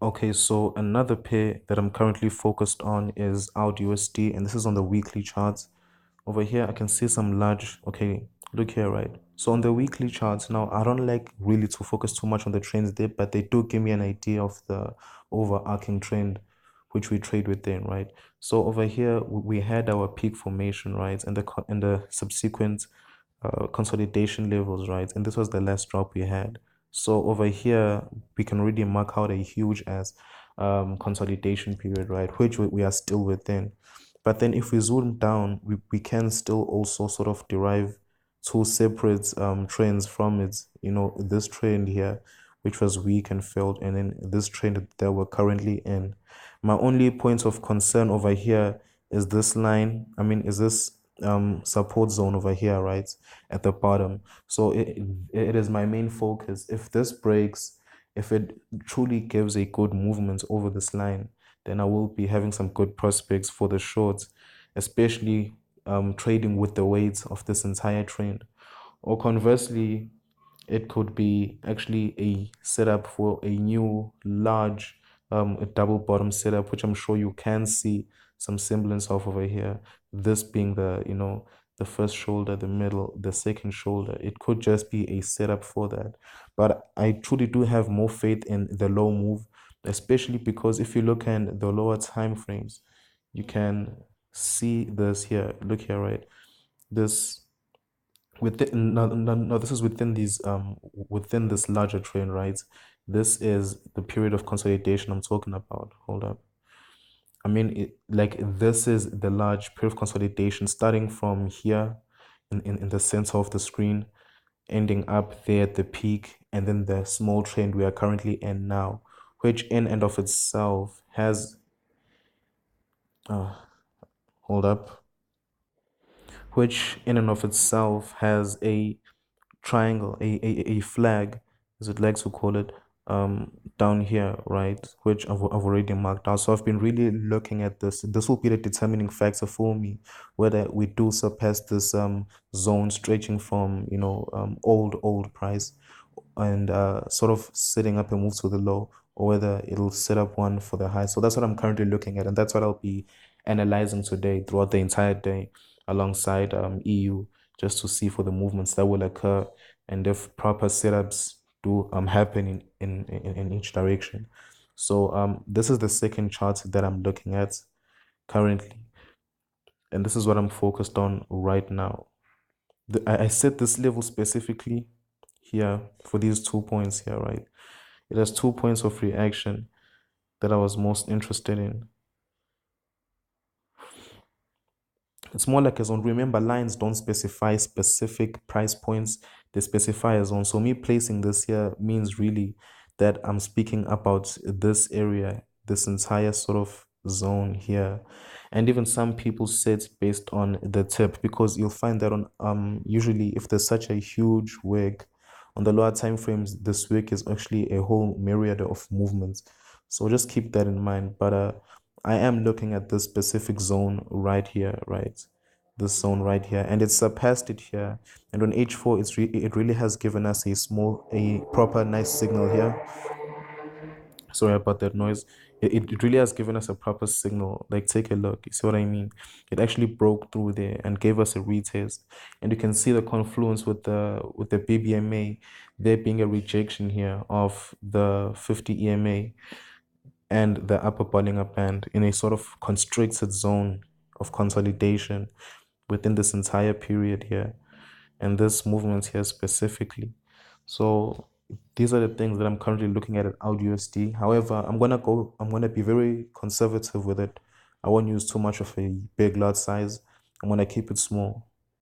Okay, so another pair that I'm currently focused on is AudUsd, and this is on the weekly charts. Over here, I can see some large, okay, look here, right? So on the weekly charts, now I don't like really to focus too much on the trends there, but they do give me an idea of the overarching trend which we trade within, right? So over here, we had our peak formation, right? And the subsequent consolidation levels, right? And this was the last drop we had. So over here, we can really mark out a huge as consolidation period, right? Which we are still within. But then if we zoom down, we can still also sort of derive two separate trends from it. You know, this trend here, which was weak and failed, and then this trend that we're currently in. My only point of concern over here is this line. I mean, is this support zone over here, right, at the bottom. So it is my main focus. If this breaks, if it truly gives a good movement over this line, then I will be having some good prospects for the shorts, especially trading with the weights of this entire trend. Or conversely, it could be actually a setup for a new large a double bottom setup, which I'm sure you can see some semblance of over here. This being the, you know, the first shoulder, the middle, the second shoulder. It could just be a setup for that. But I truly do have more faith in the low move, especially because if you look at the lower time frames, you can see this here. Look here, right? This within no, this is within these within this larger trend, right? This is the period of consolidation I'm talking about. Hold up. I mean, like this is the large period of consolidation starting from here in the center of the screen, ending up there at the peak, and then the small trend we are currently in now, which in and of itself has uh, hold up, which in and of itself has a triangle, a flag, as I'd like to call it, down here, right? Which I've already marked out. So I've been really looking at this. This will be the determining factor for me, whether we do surpass this zone stretching from, you know, old price and sort of setting up a move to the low, or whether it'll set up one for the high. So that's what I'm currently looking at, and that's what I'll be analyzing today throughout the entire day alongside EU, just to see for the movements that will occur and if proper setups do happen in each direction. So this is the second chart that I'm looking at currently, and this is what I'm focused on right now. I set this level specifically here for these 2 points here, right? It has 2 points of reaction that I was most interested in. It's more like a zone. Remember, lines don't specify specific price points, they specify a zone. So me placing this here means really that I'm speaking about this area, this entire sort of zone here. And even some people set based on the tip, because you'll find that on usually if there's such a huge wick on the lower time frames, this wick is actually a whole myriad of movements. So just keep that in mind. But I am looking at this specific zone right here, right? This zone right here, and it's surpassed it here. And on H4, it really has given us a proper nice signal here. Sorry about that noise. It really has given us a proper signal. Like, take a look. You see what I mean? It actually broke through there and gave us a retest. And you can see the confluence with the BBMA, there being a rejection here of the 50 EMA and the upper Bollinger Band in a sort of constricted zone of consolidation within this entire period here and this movement here specifically. So these are the things that I'm currently looking at AudUsd. However, I'm gonna be very conservative with it. I won't use too much of a big lot size. I'm gonna keep it small.